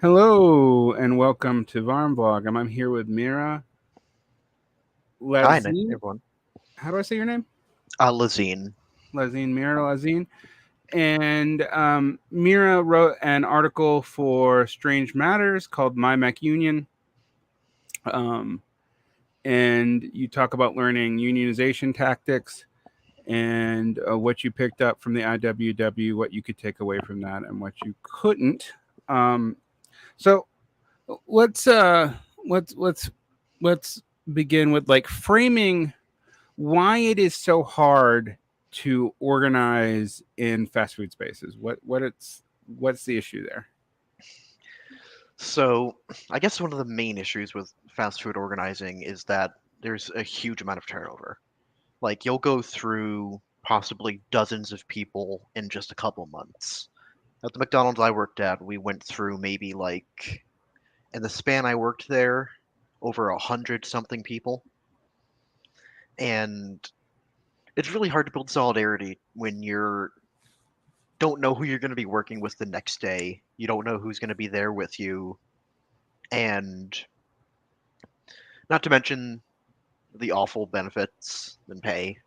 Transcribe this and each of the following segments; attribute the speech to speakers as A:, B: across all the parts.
A: Hello and welcome to Varn Vlog. I'm here with Mira,
B: Hi,
A: Lazine.
B: everyone.
A: How do I say your name?
B: Lazine.
A: Lazine, Mira Lazine. And Mira wrote an article for Strange Matters called My McUnion. Um, and you talk about learning unionization tactics and what you picked up from the IWW, what you could take away from that, and what you couldn't. Um, so let's uh, let's let's begin with like framing why it is so hard to organize in fast food spaces. What's the issue there?
B: So, I guess one of the main issues with fast food organizing is that there's a huge amount of turnover. Like, you'll go through possibly dozens of people in just a couple months. At the McDonald's I worked at, we went through maybe like, in the span I worked there, over 100 something people. And it's really hard to build solidarity when you don't know who you're going to be working with the next day. You don't know who's going to be there with you. And not to mention the awful benefits and pay,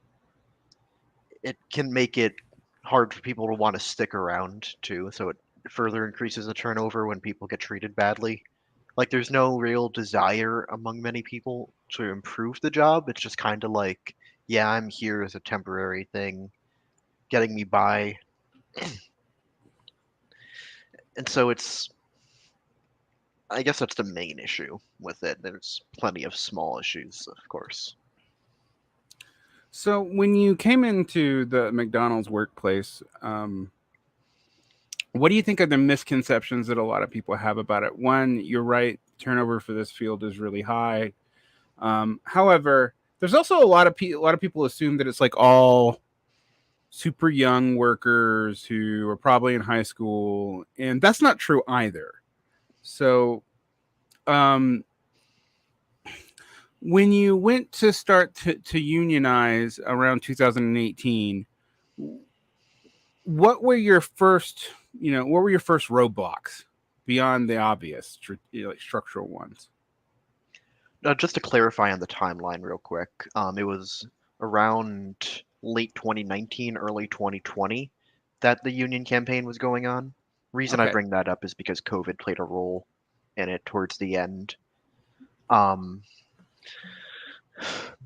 B: it can make it hard for people to want to stick around too. So it further increases the turnover when people get treated badly. Like there's no real desire among many people to improve the job. It's just kind of like, yeah, I'm here as a temporary thing, getting me by. And so I guess that's the main issue with it. There's plenty of small issues, of course.
A: So when you came into the McDonald's workplace, what do you think are the misconceptions that a lot of people have about it? One, you're right, turnover for this field is really high. However, there's also a lot of people assume that it's like all super young workers who are probably in high school, and that's not true either. So, um, when you went to start to unionize around 2018, what were your first, what were your first roadblocks beyond the obvious, like structural ones?
B: Just to clarify on the timeline real quick, it was around late 2019, early 2020 that the union campaign was going on. Reason I
A: Okay.
B: bring that up is because COVID played a role in it towards the end. Um,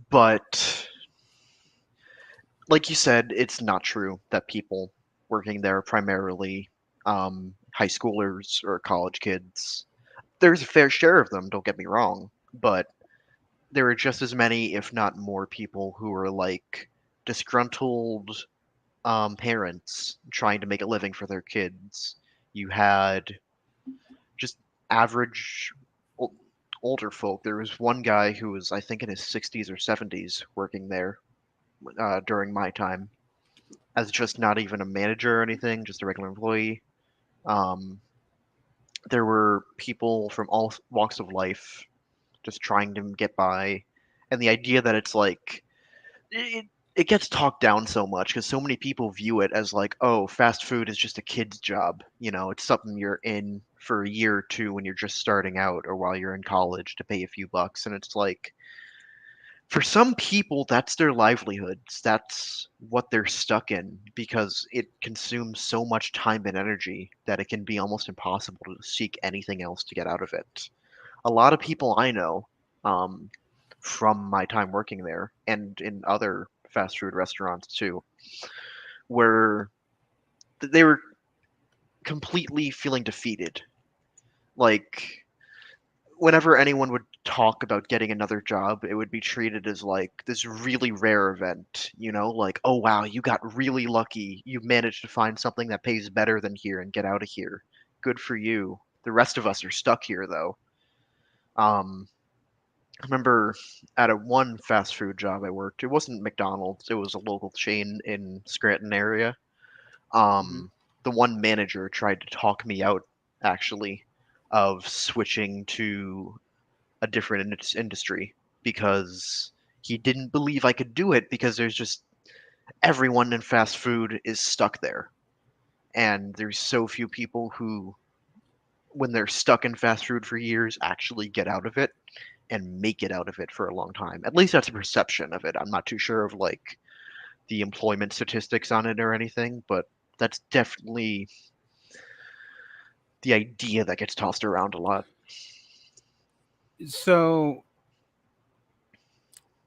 B: but like you said, it's not true that people working there are primarily high schoolers or college kids. There's a fair share of them, don't get me wrong, but there are just as many, if not more, people who are like disgruntled parents trying to make a living for their kids. You had just average ol- older folk. There was one guy who was, I think, in his 60s or 70s working there during my time as just not even a manager or anything, just a regular employee. Um, there were people from all walks of life just trying to get by. And the idea that it's like it it gets talked down so much because so many people view it as like, oh, fast food is just a kid's job. You know, it's something you're in for a year or two when you're just starting out or while you're in college to pay a few bucks. And it's like, for some people, that's their livelihoods. That's what they're stuck in because it consumes so much time and energy that it can be almost impossible to seek anything else to get out of it. A lot of people I know, um, from my time working there and in other fast food restaurants too, where they were completely feeling defeated. Like whenever anyone would talk about getting another job, it would be treated as like this really rare event, like, oh wow, you got really lucky. You managed to find something that pays better than here and get out of here. Good for you. The rest of us are stuck here though. Um, I remember at a one fast food job I worked. It wasn't McDonald's. It was a local chain in Scranton area.
A: Mhm.
B: The one manager tried to talk me out, actually, of switching to a different industry because he didn't believe I could do it because there's just everyone in fast food is stuck there, and there's so few people who when they're stuck in fast food for years, actually get out of it and make it out of it for a long time. At least that's a perception of it. I'm not too sure of like the employment statistics on it or anything, but that's definitely the idea that gets tossed around a lot.
A: So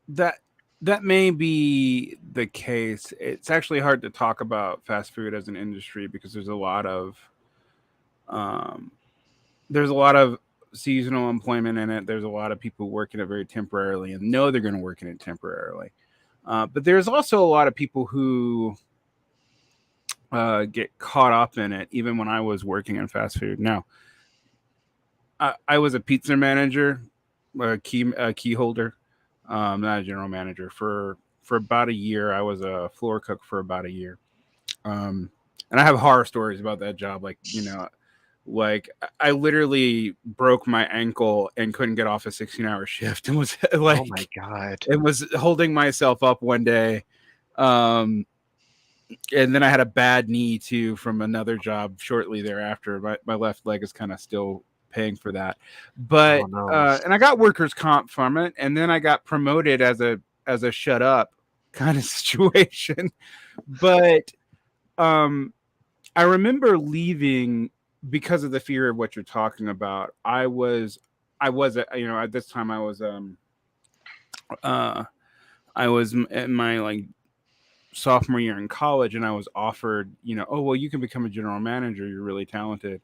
A: that that may be the case. It's actually hard to talk about fast food as an industry because um, there's a lot of seasonal employment in it. There's a lot of people working it very temporarily and know they're going to work in it temporarily. But there's also a lot of people who get caught up in it, even when I was working in fast food. Now, I was a pizza manager, a key holder, not a general manager for about a year. I was a floor cook for about a year, and I have horror stories about that job. Like I literally broke my ankle and couldn't get off a 16-hour shift, and was
B: Oh my
A: like,
B: God.
A: it was holding myself up one day. Um, and then I had a bad knee too from another job shortly thereafter. My left leg is kind of still paying for that,
B: Oh
A: but
B: no.
A: and I got workers comp from it, and then I got promoted as a shut up kind of situation. But um, I remember leaving because of the fear of what you're talking about. I was at this time uh I was in my like sophomore year in college, and I was offered, oh, well, you can become a general manager. You're really talented.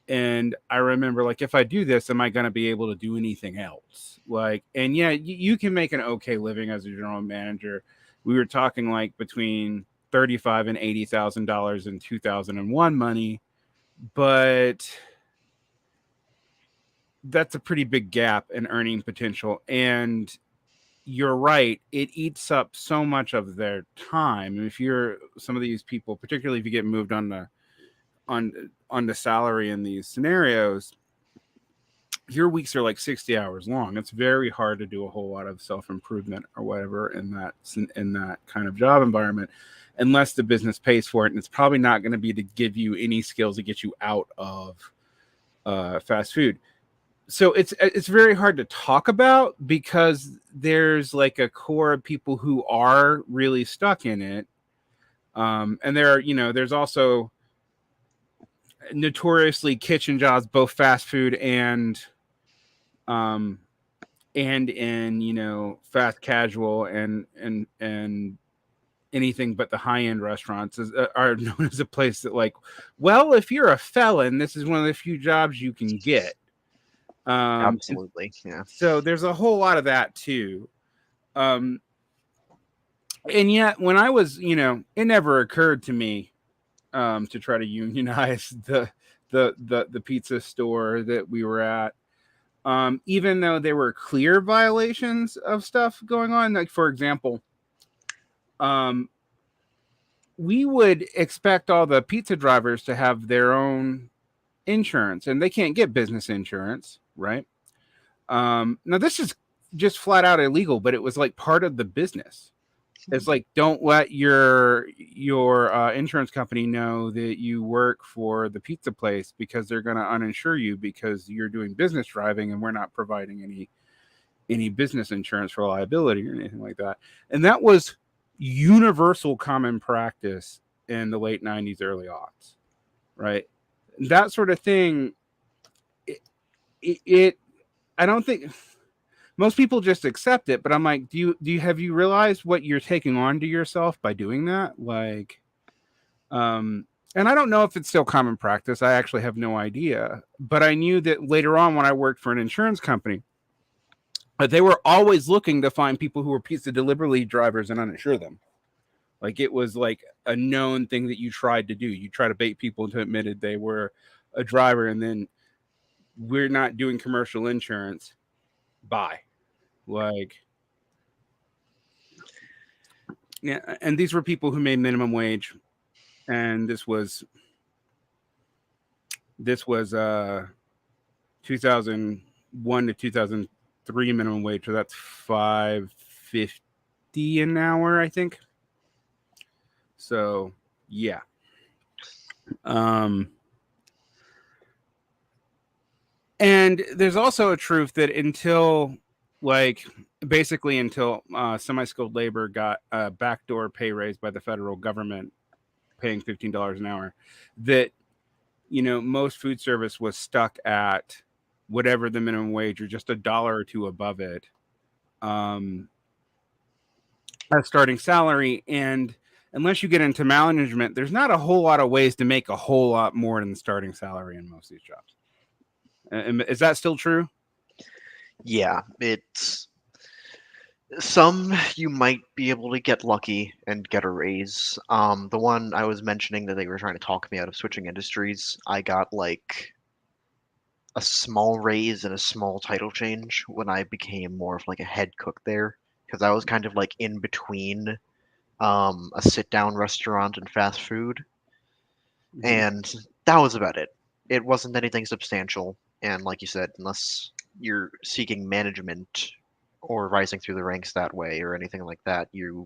A: And I remember, like, if I do this, am I going to be able to do anything else? Like, and yeah, you can make an okay living as a general manager. We were talking like between 35 and $80,000 in 2001 money, but that's a pretty big gap in earning potential. And you're right, it eats up so much of their time. If you're some of these people, particularly if you get moved on the salary in these scenarios, your weeks are like 60 hours long. It's very hard to do a whole lot of self-improvement or whatever in that kind of job environment unless the business pays for it, and it's probably not going to be to give you any skills to get you out of fast food. So it's very hard to talk about because there's like a core of people who are really stuck in it, and there's also notoriously kitchen jobs, both fast food um and in fast casual and anything but the high end restaurants are known as a place that, like, well, if you're a felon, this is one of the few jobs you can get. And
B: Absolutely. Yeah.
A: so there's a whole lot of that too. Um, and yet, when I was, it never occurred to me to try to unionize the pizza store that we were at. Even though there were clear violations of stuff going on, like for example, um, we would expect all the pizza drivers to have their own insurance, and they can't get business insurance, right? Now this is just flat out illegal, but it was like part of the business. It's like, don't let your insurance company know that you work for the pizza place because they're going to uninsure you because you're doing business driving and we're not providing any business insurance for liability or anything like that. And that was universal common practice in the late 90s, early aughts, right? That sort of thing. It I don't think most people just accept it, but I'm like, do you have you realized what you're taking on to yourself by doing that? Like, um, and I don't know if it's still common practice. I actually have no idea, but I knew that later on when I worked for an insurance company, they were always looking to find people who were pizza delivery drivers and uninsure them. Like it was like a known thing that you tried to do. You try to bait people into admitted they were a driver, and then we're not doing commercial insurance. Bye. Like, yeah, and these were people who made minimum wage, and this was 2001 to 2003 minimum wage, so that's 550 an hour, I think. So yeah, um, And there's also a truth that until like basically until semi-skilled labor got a backdoor pay raise by the federal government paying $15 an hour, that most food service was stuck at whatever the minimum wage or just a dollar or two above it, um, as starting salary. And unless you get into management, there's not a whole lot of ways to make a whole lot more than the starting salary in most of these jobs. Is that still true?
B: Yeah, it's some you might be able to get lucky and get a raise. The one I was mentioning that they were trying to talk me out of switching industries, I got like a small raise and a small title change when I became more of like a head cook there, because I was kind of like in between a sit down restaurant and fast food,
A: Mm-hmm.
B: and that was about it. It wasn't anything substantial, and like you said, unless you're seeking management or rising through the ranks that way or anything like that, you're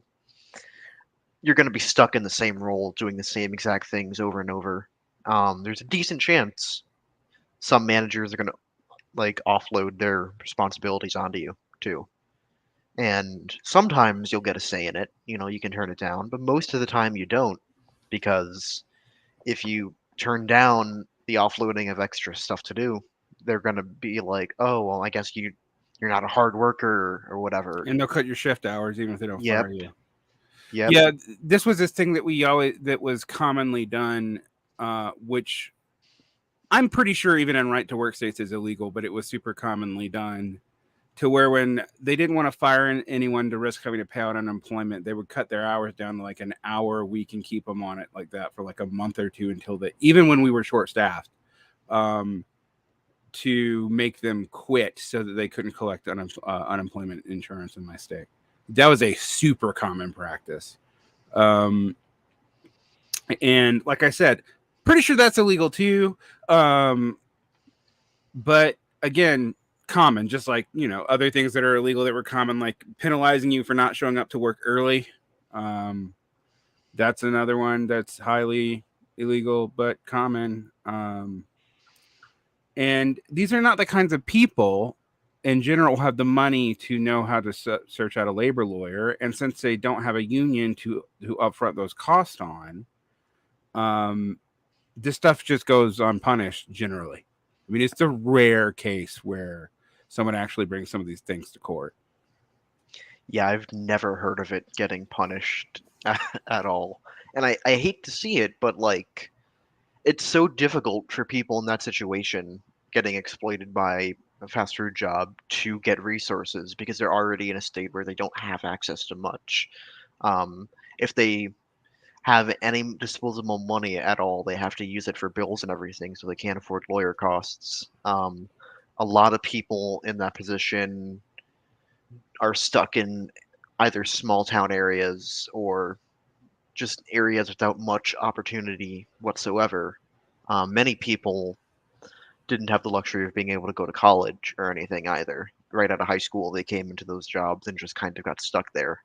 B: going to be stuck in the same role doing the same exact things over and over. There's a decent chance some managers are going to like offload their responsibilities onto you too. And sometimes you'll get a say in it, you can turn it down, but most of the time you don't, because if you turn down the offloading of extra stuff to do, they're going to be like, "Oh, well, I guess you're not a hard worker or whatever."
A: And they'll cut your shift hours even if they don't
B: Yep,
A: fire you.
B: yep.
A: Yeah, this was this thing that was commonly done, which I'm pretty sure even in right to work states is illegal, but it was super commonly done to where when they didn't want to fire anyone to risk having to pay out unemployment, they would cut their hours down to like an hour a week and keep them on it like that for like a month or two until even when we were short staffed, um, to make them quit so that they couldn't collect unemployment insurance in my state. That was a super common practice. Um, and like I said, pretty sure that's illegal too. Um, but again, common, just like other things that are illegal that were common, like penalizing you for not showing up to work early. Um, that's another one that's highly illegal but common. And these are not the kinds of people in general who have the money to know how to search out a labor lawyer, and since they don't have a union to upfront those costs on, um, this stuff just goes unpunished generally. I mean, it's a rare case where someone actually brings some of these things to court.
B: Yeah, I've never heard of it getting punished at all. And I hate to see it, but like it's so difficult for people in that situation getting exploited by a fast food job to get resources because they're already in a state where they don't have access to much. If they have any disposable money at all, they have to use it for bills and everything, so they can't afford lawyer costs. A lot of people in that position are stuck in either small town areas or just areas without much opportunity whatsoever. Many people didn't have the luxury of being able to go to college or anything either. Right out of high school, they came into those jobs and just kind of got stuck there.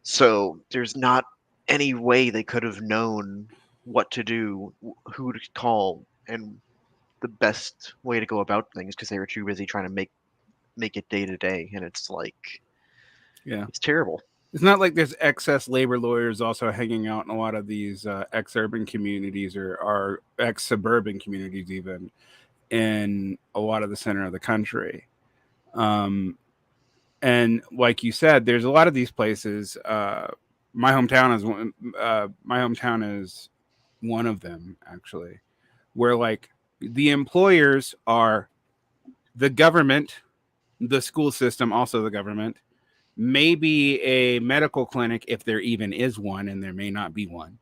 B: So there's not any way they could have known what to do, who to call, and the best way to go about things because they were too busy trying to make it day to day, and it's like
A: Yeah.
B: it's terrible.
A: It's not like there's excess labor lawyers also hanging out in a lot of these ex-urban communities or ex-suburban communities, even in a lot of the center of the country. Um, and like you said, there's a lot of these places. My hometown is one of them actually, where like the employers are the government, the school system, also the government, maybe a medical clinic if there even is one, and there may not be one.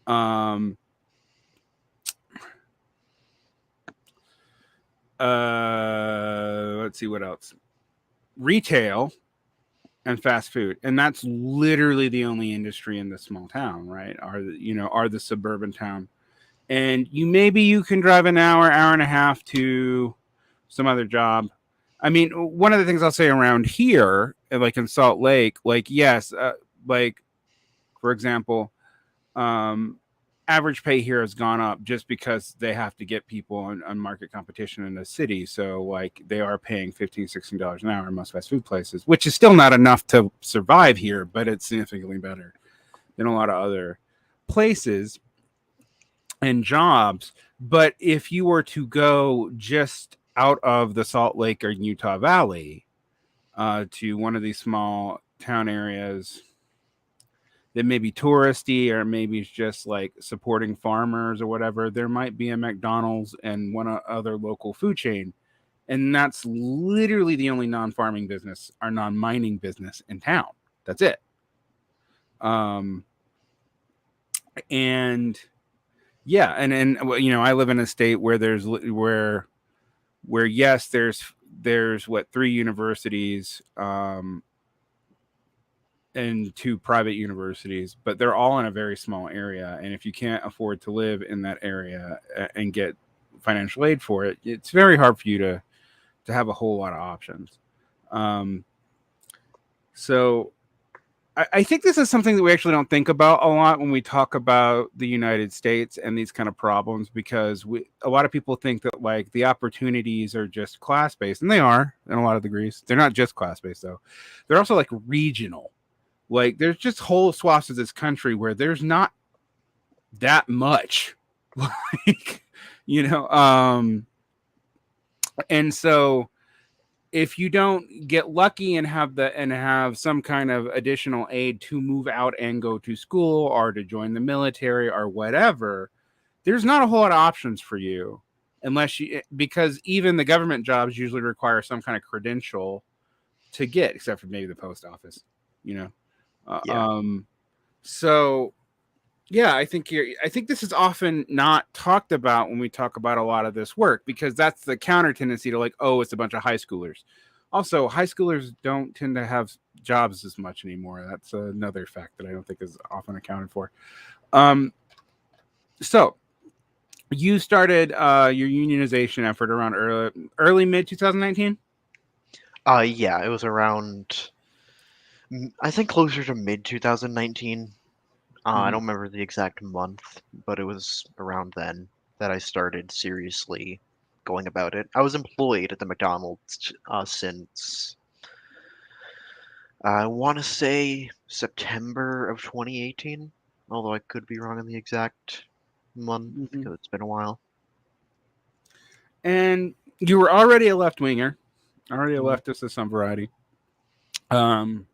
A: Um, let's see what else. Retail and fast food, and that's literally the only industry in this small town, right? Are the suburban town, and maybe you can drive an hour and a half to some other job. I mean, one of the things I'll say around here, like in Salt Lake, like yes, like for example, um, average pay here has gone up just because they have to get people on market competition in the city. So like they are paying $15, $16 an hour in most fast food places, which is still not enough to survive here, but it's significantly better than a lot of other places and jobs. But if you were to go just out of the Salt Lake or Utah Valley to one of these small town areas that may be touristy or maybe it's just like supporting farmers or whatever, there might be a McDonald's and one other local food chain. And that's literally the only non-farming business or non-mining business in town. That's it. Um, and yeah, and you know, I live in a state where where yes, there's what, three universities, and two private universities, but they're all in a very small area. And if you can't afford to live in that area and get financial aid for it, it's very hard for you to have a whole lot of options. Um, so I think this is something that we actually don't think about a lot when we talk about the United States and these kind of problems, because a lot of people think that like the opportunities are just class based, and they are in a lot of degrees. They're not just class based though; they're also like regional. Like there's just whole swaths of this country where there's not that much, like you know, and so if you don't get lucky and have some kind of additional aid to move out and go to school or to join the military or whatever, there's not a whole lot of options for you unless you, because even the government jobs usually require some kind of credential to get, except for maybe the post office, you know.
B: Yeah.
A: So yeah, I think this is often not talked about when we talk about a lot of this work, because that's the counter tendency to like, oh, it's a bunch of high schoolers. Also, high schoolers don't tend to have jobs as much anymore. That's another fact that I don't think is often accounted for. Um, so you started your unionization effort around early mid 2019.
B: Yeah, it was around, I think closer to mid 2019. I
A: Mm-hmm.
B: don't remember the exact month, but it was around then that I started seriously going about it. I was employed at the McDonald's since I want to say September of 2018, although I could be wrong on the exact month
A: Mm-hmm.
B: because it's been a while.
A: And you were already a left winger, already a
B: Mhm.
A: leftist of some variety. Um,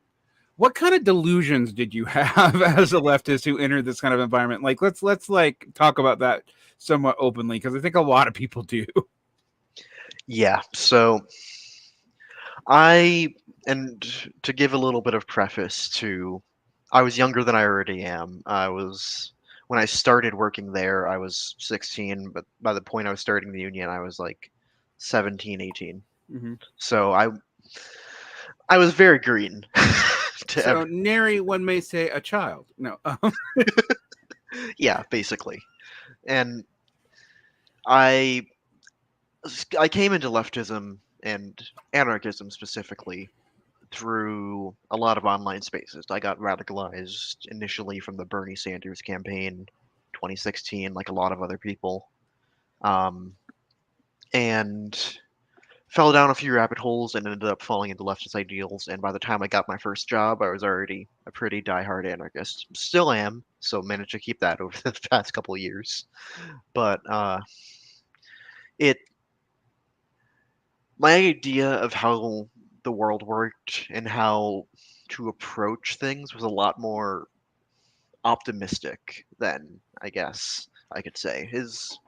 A: what kind of delusions did you have as a leftist who entered this kind of environment? Like let's like talk about that somewhat openly, because I think a lot of people do.
B: Yeah, so I, and to give a little bit of preface to, I was younger than I already am. When I started working there, I was 16, but by the point I was starting the union, I was like 17, 18.
A: Mm-hmm.
B: So I was very green to
A: So
B: ever,
A: nary one may say a child. No.
B: yeah, basically. And I I came into leftism and anarchism specifically through a lot of online spaces. I got radicalized initially from the Bernie Sanders campaign, 2016, like a lot of other people, um, and fell down a few rabbit holes and ended up falling into leftist ideals. And by the time I got my first job, I was already a pretty diehard anarchist. Still am, so managed to keep that over the past couple of years. But it my idea of how the world worked and how to approach things was a lot more optimistic than, I guess I could say. Is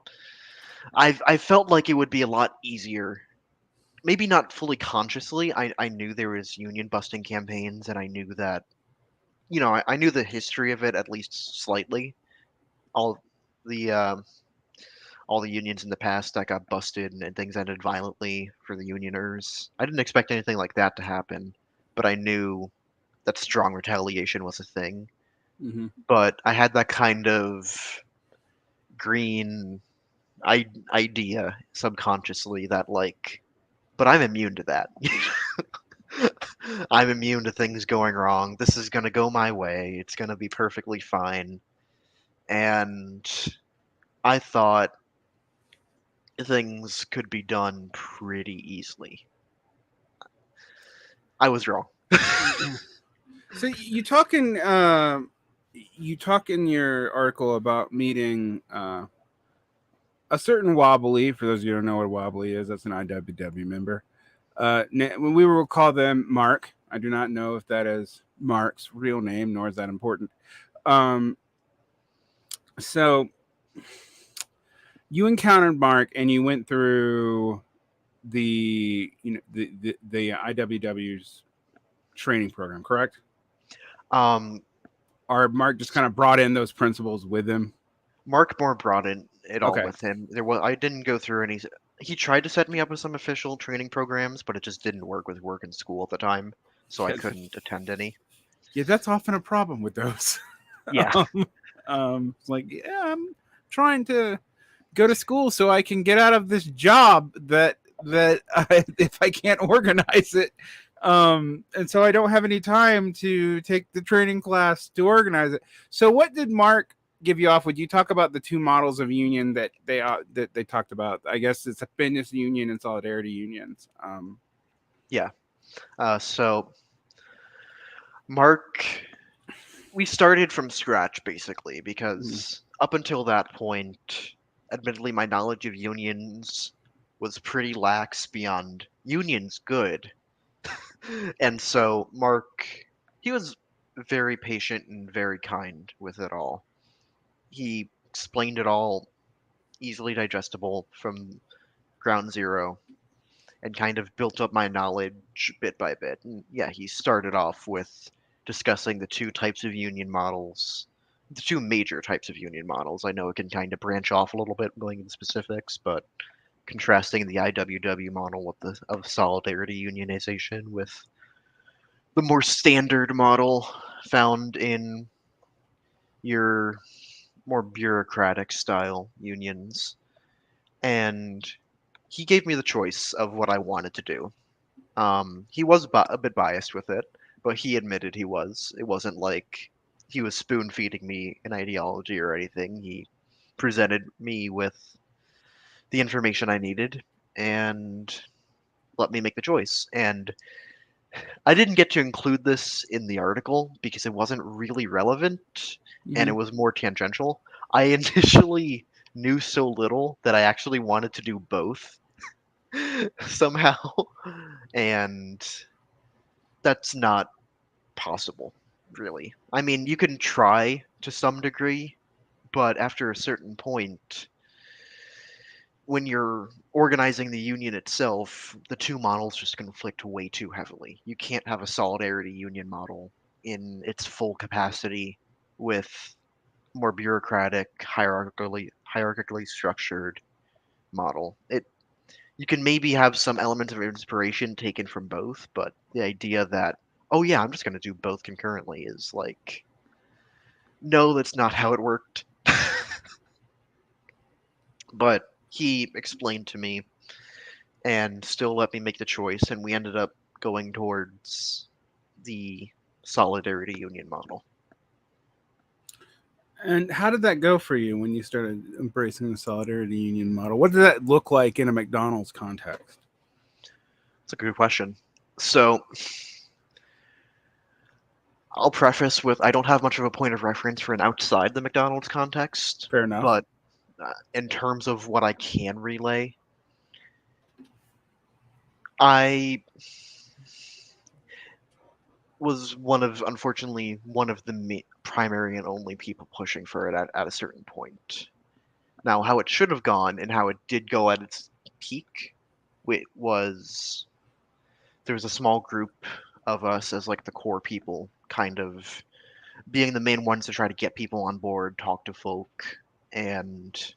B: I felt like it would be a lot easier. Maybe not fully consciously. I knew there was union busting campaigns, and I knew that, I knew the history of it at least slightly. All the all the unions in the past that got busted and things ended violently for the unioners. I didn't expect anything like that to happen, but I knew that strong retaliation was a thing.
A: Mm-hmm.
B: But I had that kind of green idea subconsciously that, like, but I'm immune to that. I'm immune to things going wrong. This is going to go my way. It's going to be perfectly fine. and I thought things could be done pretty easily. I was wrong.
A: So you talk in your article about meeting a certain wobbly. For those of you who don't know what a wobbly is, that's an IWW member. We will call them Mark. I do not know if that is Mark's real name, nor is that important. Um, so you encountered Mark, and you went through the IWW's training program, correct?
B: Um,
A: Or Mark just kind of brought in those principles with him.
B: Mark more brought it all
A: Okay.
B: with him. I didn't go through any. He tried to set me up with some official training programs, but it just didn't work with work and school at the time, so I
A: Yeah,
B: couldn't attend any.
A: yeah, that's often a problem with those.
B: Yeah,
A: It's like, yeah, I'm trying to go to school so I can get out of this job if I can't organize it, and so I don't have any time to take the training class to organize it. So, what did Mark give you off? Would you talk about the two models of union that they talked about? I guess it's a fitness union and solidarity unions.
B: yeah. So Mark, we started from scratch basically
A: Mm,
B: because up until that point, admittedly, my knowledge of unions was pretty lax beyond unions good. And so Mark, he was very patient and very kind with it all. He explained it all easily digestible from ground zero and kind of built up my knowledge bit by bit. And yeah, he started off with discussing the two types of union models, the two major types of union models. I know it can kind of branch off a little bit going into specifics, but contrasting the IWW model with the of solidarity unionization with the more standard model found in your more bureaucratic style unions. And he gave me the choice of what I wanted to do. He was a bit biased with it, but he admitted he was. It wasn't like he was spoon feeding me an ideology or anything. He presented me with the information I needed and let me make the choice. And I didn't get to include this in the article because it wasn't really relevant and it
A: mhm.
B: was more tangential. I initially knew so little that I actually wanted to do both somehow, and that's not possible, really. I mean, you can try to some degree, but after a certain point, when you're organizing the union itself, the two models just conflict way too heavily. You can't have a solidarity union model in its full capacity with more bureaucratic, hierarchically structured model. It You can maybe have some elements of inspiration taken from both, but the idea that, oh yeah, I'm just going to do both concurrently is like, no, that's not how it worked. But he explained to me and still let me make the choice, and we ended up going towards the solidarity union model.
A: And how did that go for you when you started embracing the solidarity union model? What did that look like in a McDonald's context?
B: It's a good question. So I'll preface with I don't have much of a point of reference for an outside the McDonald's context,
A: Fair enough.
B: but in terms of what I can relay, I was unfortunately, one of the primary and only people pushing for it at a certain point. Now, how it should have gone and how it did go at its peak, it was there was a small group of us as like the core people, kind of being the main ones to try to get people on board, talk to folk, and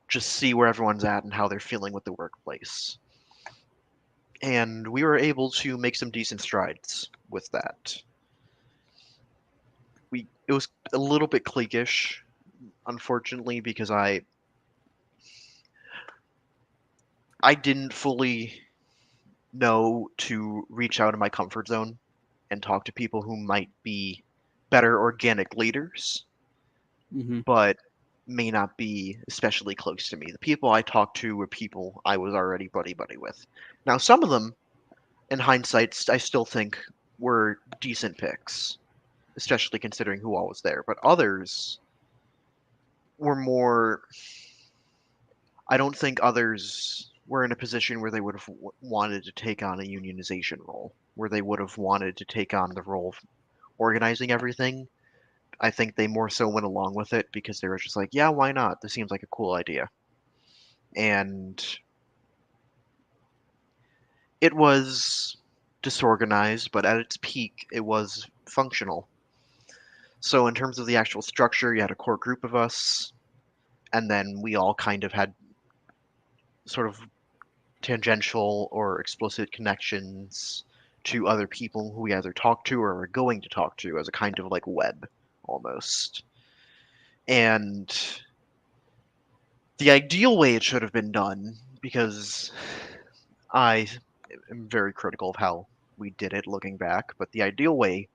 B: just see where everyone's at and how they're feeling with the workplace. And we were able to make some decent strides with that. It was a little bit cliquish, unfortunately, because I didn't fully know to reach out of my comfort zone and talk to people who might be better organic leaders.
A: Mm-hmm.
B: but may not be especially close to me. The people I talked to were people I was already buddy with. Now, some of them, in hindsight, I still think were decent picks, especially considering who all was there. But others were more. I don't think others were in a position where they would have wanted to take on a unionization role, where they would have wanted to take on the role of organizing everything. I think they more so went along with it because they were just like, yeah, why not? This seems like a cool idea. And it was disorganized, but at its peak, it was functional. So, in terms of the actual structure, you had a core group of us, and then we all kind of had sort of tangential or explicit connections to other people who we either talk to or are going to talk to as a kind of like web almost. And the ideal way it should have been done, because I am very critical of how we did it looking back, but the ideal way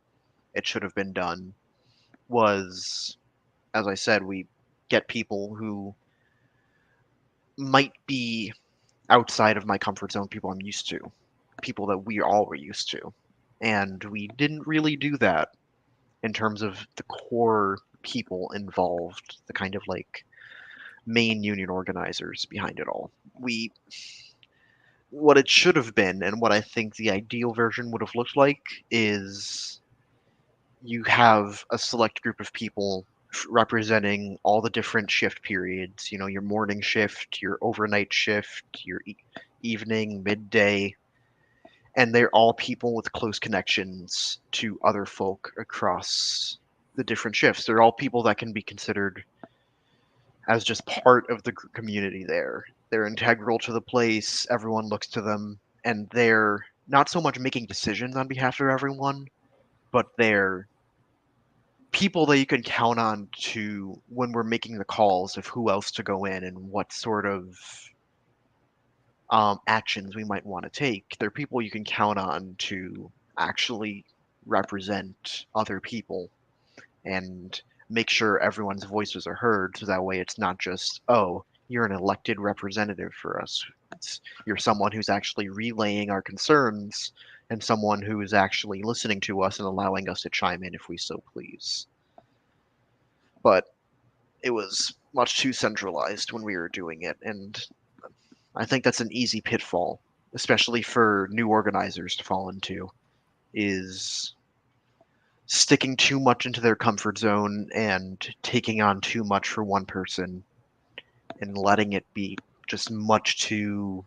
B: it should have been done was, as I said, we get people who might be outside of my comfort zone, people I'm used to, people that we all were used to. And we didn't really do that in terms of the core people involved, the kind of like main union organizers behind it all. We What it should have been and what I think the ideal version would have looked like is you have a select group of people representing all the different shift periods, you know, your morning shift, your overnight shift, your evening, midday, and they're all people with close connections to other folk across the different shifts. They're all people that can be considered as just part of the community there. They're integral to the place, everyone looks to them, and they're not so much making decisions on behalf of everyone, but they're people that you can count on to when we're making the calls of who else to go in and what sort of actions we might want to take. They're people you can count on to actually represent other people and make sure everyone's voices are heard so that way it's not just, oh, you're an elected representative for us. You're someone who's actually relaying our concerns and someone who is actually listening to us and allowing us to chime in if we so please. But it was much too centralized when we were doing it, and I think that's an easy pitfall, especially for new organizers to fall into, is sticking too much into their comfort zone and taking on too much for one person and letting it be just much too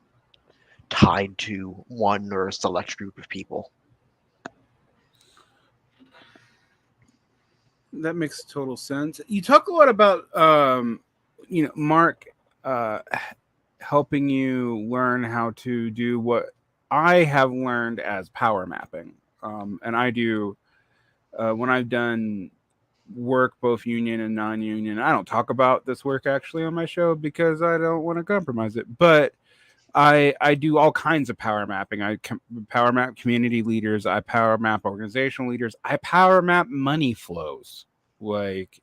B: tied to one or a select group of people.
A: That makes total sense. You talk a lot about, Mark, helping you learn how to do what I have learned as power mapping. And I do, when I've done work, both union and non union. I don't talk about this work actually on my show because I don't want to compromise it. But I do all kinds of power mapping. Power map community leaders. I power map organizational leaders. I power map money flows, like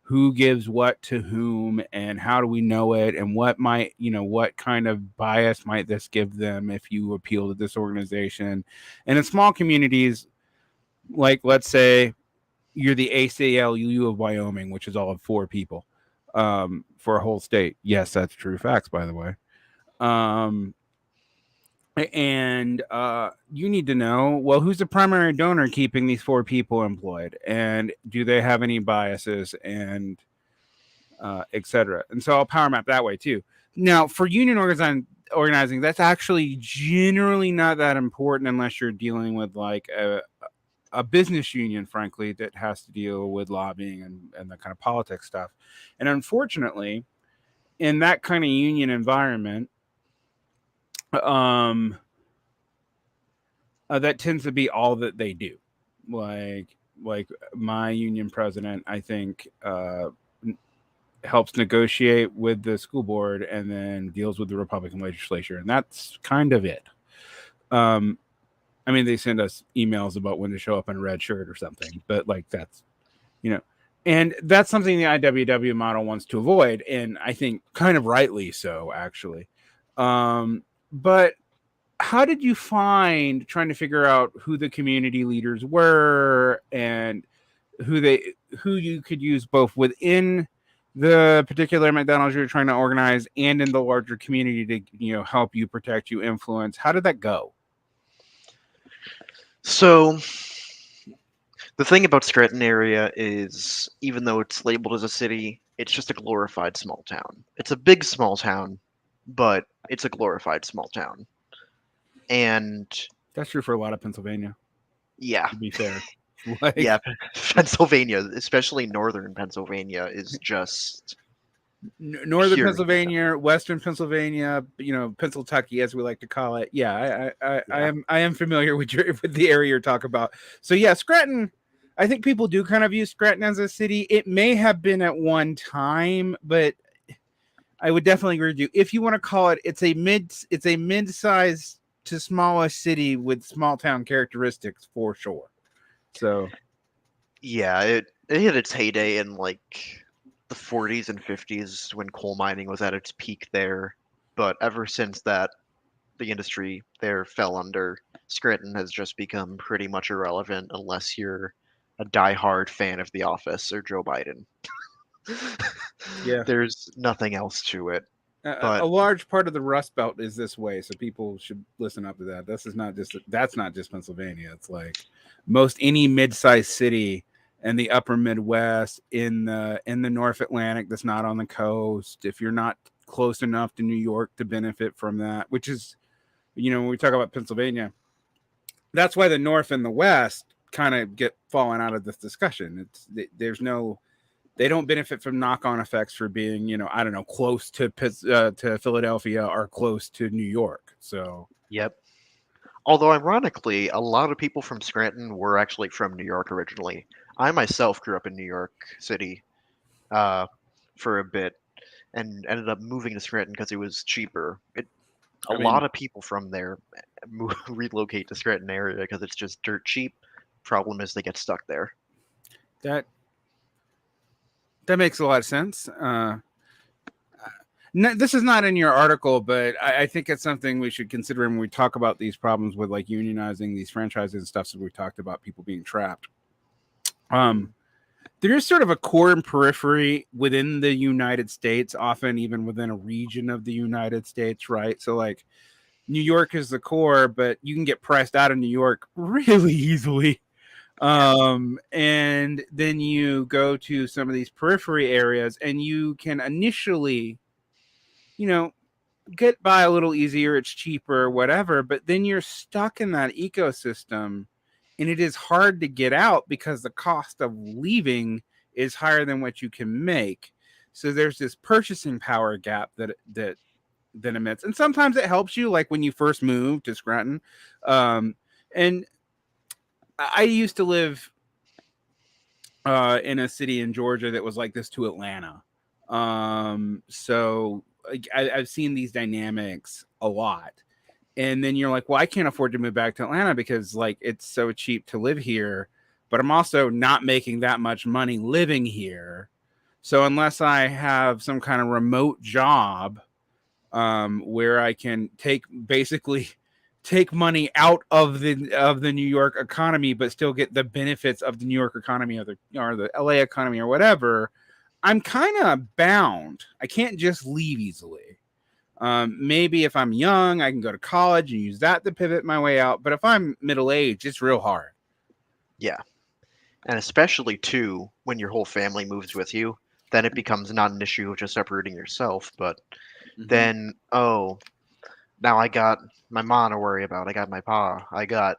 A: who gives what to whom and how do we know it, and what kind of bias might this give them if you appeal to this organization. And in small communities, like let's say you're the ACLU of Wyoming, which is all of 4 people, for a whole state. Yes, that's true facts, by the way. Um, and you need to know, well, who's the primary donor keeping these 4 people employed, and do they have any biases, and etc. And so I'll power map that way too. Now, for union organizing, that's actually generally not that important unless you're dealing with like a business union, frankly, that has to deal with lobbying and that kind of politics stuff. And unfortunately, in that kind of union environment, um, that tends to be all that they do. Like my union president, I think, helps negotiate with the school board and then deals with the Republican legislature, and that's kind of it. Um, I mean, they send us emails about when to show up in a red shirt or something, but like that's, you know, And that's something the IWW model wants to avoid, and I think kind of rightly so, actually. But how did you find trying to figure out who the community leaders were and who you could use both within the particular McDonald's you're trying to organize and in the larger community to help you, protect you, influence? How did that go?
B: So the thing about Scranton area is, even though it's labeled as a city, it's just a glorified small town. It's a big small town, but it's a glorified small town. And
A: That's true for a lot of Pennsylvania,
B: yeah,
A: to be fair.
B: yeah,
A: Like
B: Pennsylvania, especially northern Pennsylvania, is just
A: northern
B: pure.
A: Pennsylvania, western Pennsylvania, Pennsyltucky, as we like to call it. Yeah,
B: Yeah,
A: I am familiar with with the area you're talking about. So yeah, Scranton. I think people do kind of use Scranton as a city. It may have been at one time, but I would definitely agree with you. If you want to call it, it's a mid-sized to smallest city with small town characteristics for sure. So
B: yeah, it hit its heyday in like the 40s and 50s when coal mining was at its peak there. But ever since that, the industry there fell under. Scranton has just become pretty much irrelevant unless you're a die-hard fan of The Office or Joe Biden.
A: yeah,
B: There's nothing else to it.
A: a
B: But
A: large part of the Rust Belt is this way, so people should listen up to that. That's not just Pennsylvania. It's like most any mid-sized city in the upper Midwest, in the North Atlantic that's not on the coast. If you're not close enough to New York to benefit from that, which is when we talk about Pennsylvania, that's why the North and the West kind of get fallen out of this discussion. There's no they don't benefit from knock-on effects for being, I don't know, close to Philadelphia or close to New York. So,
B: yep. Although ironically, a lot of people from Scranton were actually from New York originally. I myself grew up in New York City uh, for a bit and ended up moving to Scranton because it was cheaper. A
A: I mean,
B: lot of people from there relocate to Scranton area because it's just dirt cheap. Problem is they get stuck there.
A: that that makes a lot of sense. This is not in your article, but I think it's something we should consider when we talk about these problems with like unionizing these franchises and stuff. So we talked about people being trapped.
B: Mm.
A: Um, there is sort of a core and periphery within the United States, often even within a region of the United States, right? So like New York is the core, but you can get priced out of New York really easily.
B: Yeah.
A: And then you go to some of these periphery areas and you can initially, you know, get by a little easier, it's cheaper, whatever, but then you're stuck in that ecosystem and it is hard to get out because the cost of leaving is higher than what you can make. So there's this purchasing power gap that emits. And sometimes it helps you, like when you first move to Scranton. And I used to live in a city in Georgia that was like this to Atlanta. So like, I've seen these dynamics a lot. And then you're like, well, I can't afford to move back to Atlanta because like it's so cheap to live here, but I'm also not making that much money living here. So unless I have some kind of remote job where I can take money out of the New York economy, but still get the benefits of the New York economy or the LA economy or whatever, I'm kind of bound. I can't just leave easily. Maybe if I'm young, I can go to college and use that to pivot my way out. But if I'm middle aged, it's real hard.
B: Yeah. And especially too when your whole family moves with you, then it becomes not an issue of just separating yourself, but
A: Mm-hmm.
B: then now I got my mom to worry about. I got my pa. I got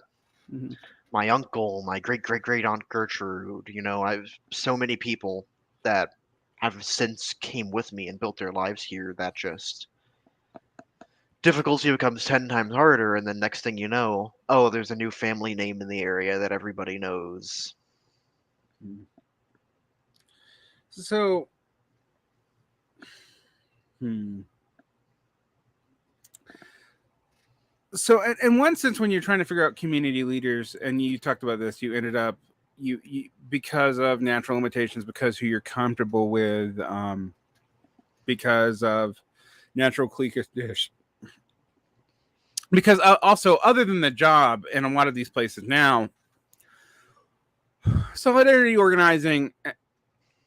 A: Mm-hmm.
B: my uncle, my great great great aunt Gertrude. I've so many people that have since came with me and built their lives here that just difficulty becomes 10 times harder, and then next thing you know, oh, there's a new family name in the area that everybody knows.
A: So, hmm. So in one sense, when you're trying to figure out community leaders, and you talked about this, you ended up, you because of natural limitations, because who you're comfortable with, because of natural cliquish, because also other than the job in a lot of these places now, solidarity organizing,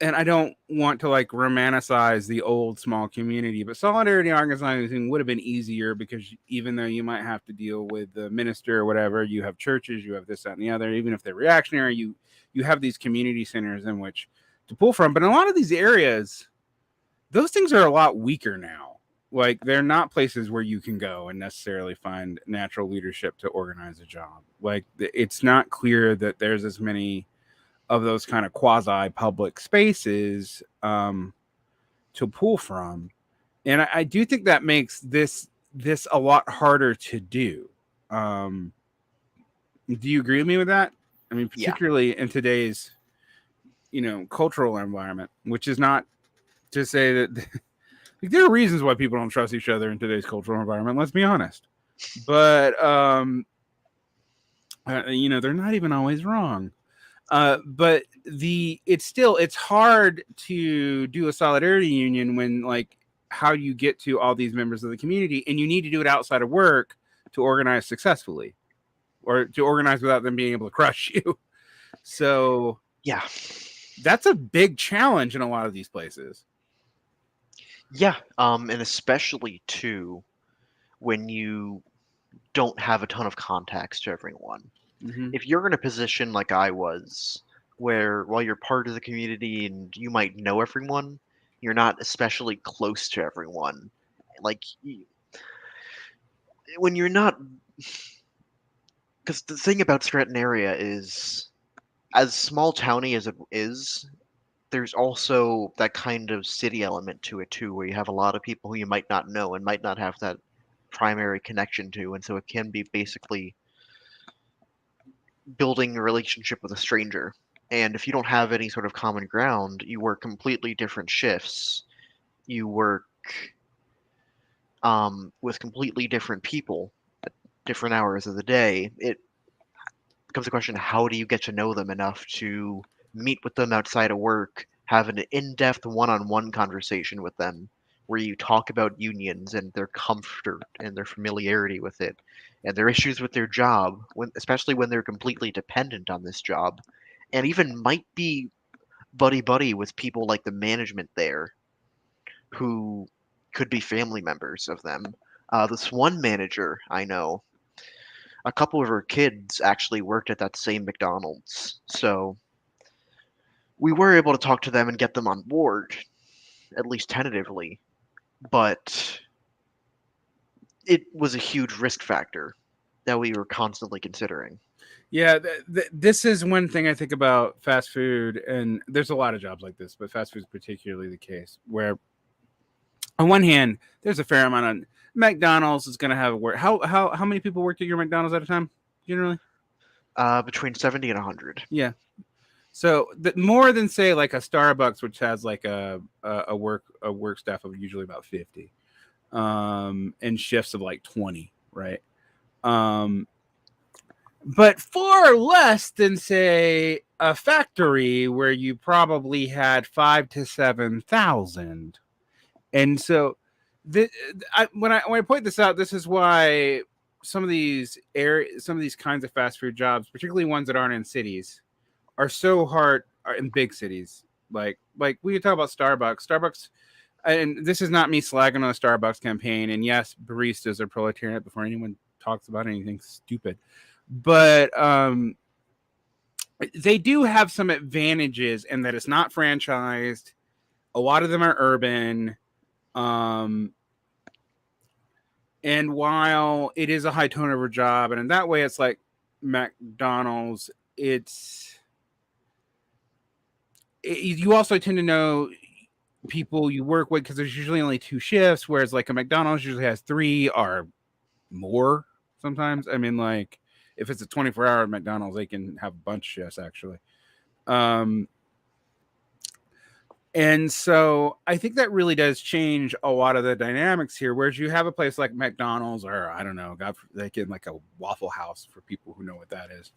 A: and I don't want to like romanticize the old small community, but solidarity organizing would have been easier because even though you might have to deal with the minister or whatever, you have churches, you have this, that, and the other. Even if they're reactionary, you have these community centers in which to pull from. But in a lot of these areas, those things are a lot weaker now. Like they're not places where you can go and necessarily find natural leadership to organize a job. Like it's not clear that there's as many of those kind of quasi public spaces to pull from, and I do think that makes this a lot harder to do. Do you agree with me with that? I mean,
B: Yeah.
A: particularly in today's cultural environment, which is not to say that like, there are reasons why people don't trust each other in today's cultural environment. Let's be honest, but they're not even always wrong. But it's hard to do a solidarity union when like how you get to all these members of the community, and you need to do it outside of work to organize successfully, or to organize without them being able to crush you. So
B: Yeah.
A: that's a big challenge in a lot of these places.
B: Yeah. And especially too when you don't have a ton of contacts to everyone.
A: Mm-hmm.
B: If you're in a position like I was, where while you're part of the community and you might know everyone, you're not especially close to everyone. Like when you're not, because the thing about Stratton area is, as small towny as it is, there's also that kind of city element to it too, where you have a lot of people who you might not know and might not have that primary connection to, and so it can be basically building a relationship with a stranger. And if you don't have any sort of common ground, you work completely different shifts. You work with completely different people at different hours of the day. It becomes a question: how do you get to know them enough to meet with them outside of work, have an in-depth one-on-one conversation with them, where you talk about unions and their comfort and their familiarity with it, and their issues with their job, especially when they're completely dependent on this job, and even might be buddy-buddy with people like the management there, who could be family members of them. This one manager I know, a couple of her kids actually worked at that same McDonald's. So we were able to talk to them and get them on board, at least tentatively. But it was a huge risk factor that we were constantly considering.
A: Yeah, this is one thing I think about fast food, and there's a lot of jobs like this, but fast food is particularly the case, where on one hand, there's a fair amount of McDonald's is going to have work. How many people work at your McDonald's at a time generally?
B: Between 70 and 100.
A: Yeah, so more than say like a Starbucks, which has like a work staff of usually about 50, and shifts of like 20, right? Um, but far less than say a factory where you probably had 5 to 7,000. And so when I point this out, this is why some of these kinds of fast food jobs, particularly ones that aren't in cities, are so hard in big cities. Like we talk about Starbucks, and this is not me slagging on the Starbucks campaign. And yes, baristas are proletariat before anyone talks about anything stupid. But they do have some advantages in that it's not franchised. A lot of them are urban. And while it is a high turnover job, and in that way it's like McDonald's, you also tend to know people you work with because there's usually only 2 shifts, whereas like a McDonald's usually has 3 or more sometimes. I mean, like if it's a 24-hour McDonald's, they can have a bunch of shifts actually. And so I think that really does change a lot of the dynamics here. Whereas you have a place like McDonald's, or I don't know, God, they get like a Waffle House for people who know what that is.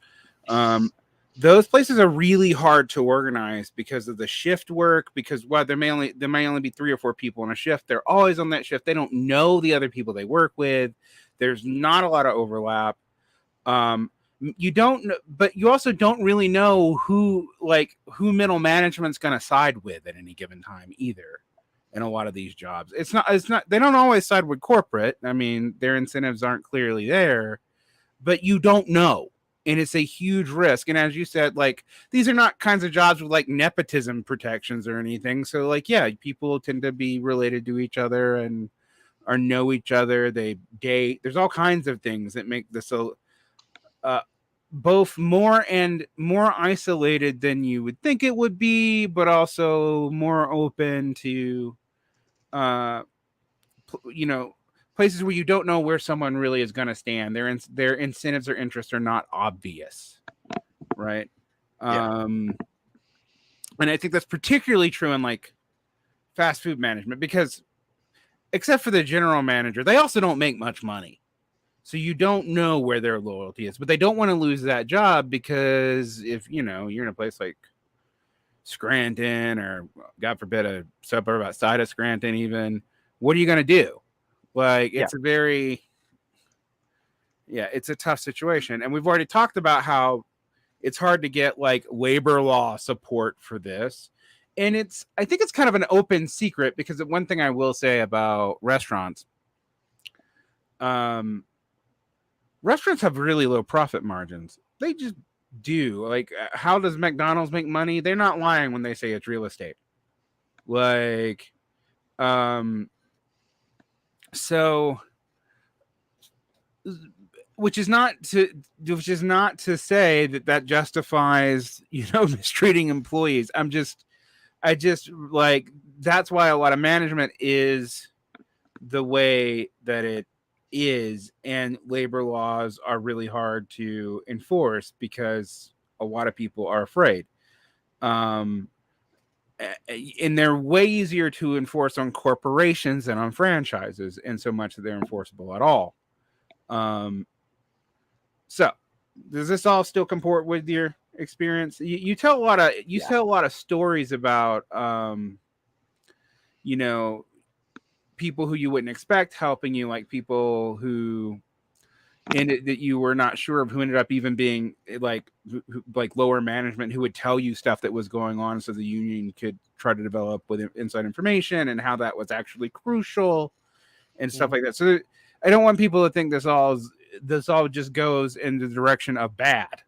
A: those places are really hard to organize because of the shift work. Because there may only be 3 or 4 people on a shift. They're always on that shift. They don't know the other people they work with. There's not a lot of overlap. You don't know, but you also don't really know who middle management's going to side with at any given time either. In a lot of these jobs, it's not. They don't always side with corporate. I mean, their incentives aren't clearly there, but you don't know. And it's a huge risk. And as you said, like, these are not kinds of jobs with like nepotism protections or anything. So like, yeah, people tend to be related to each other and or know each other. They date. There's all kinds of things that make this both more isolated than you would think it would be, but also more open to, uh, places where you don't know where someone really is going to stand. Their incentives or interests are not obvious, right?
B: Yeah.
A: And I think that's particularly true in like fast food management because, except for the general manager, they also don't make much money. So you don't know where their loyalty is, but they don't want to lose that job because if you're in a place like Scranton or God forbid a suburb outside of Scranton, even, what are you going to do? Like, it's it's a tough situation. And we've already talked about how it's hard to get like labor law support for this. And I think it's kind of an open secret because one thing I will say about restaurants, restaurants have really low profit margins. They just do. Like, how does McDonald's make money? They're not lying when they say it's real estate. Like, so, which is not to say that justifies mistreating employees. I just like, that's why a lot of management is the way that it is, and labor laws are really hard to enforce because a lot of people are afraid. And they're way easier to enforce on corporations than on franchises, in so much that they're enforceable at all. So does this all still comport with your experience? You tell a lot of stories about people who you wouldn't expect helping you, like people who that you were not sure of, who ended up even being like lower management, who would tell you stuff that was going on so the union could try to develop with inside information, and how that was actually crucial and stuff like that. So I don't want people to think this all just goes in the direction of bad,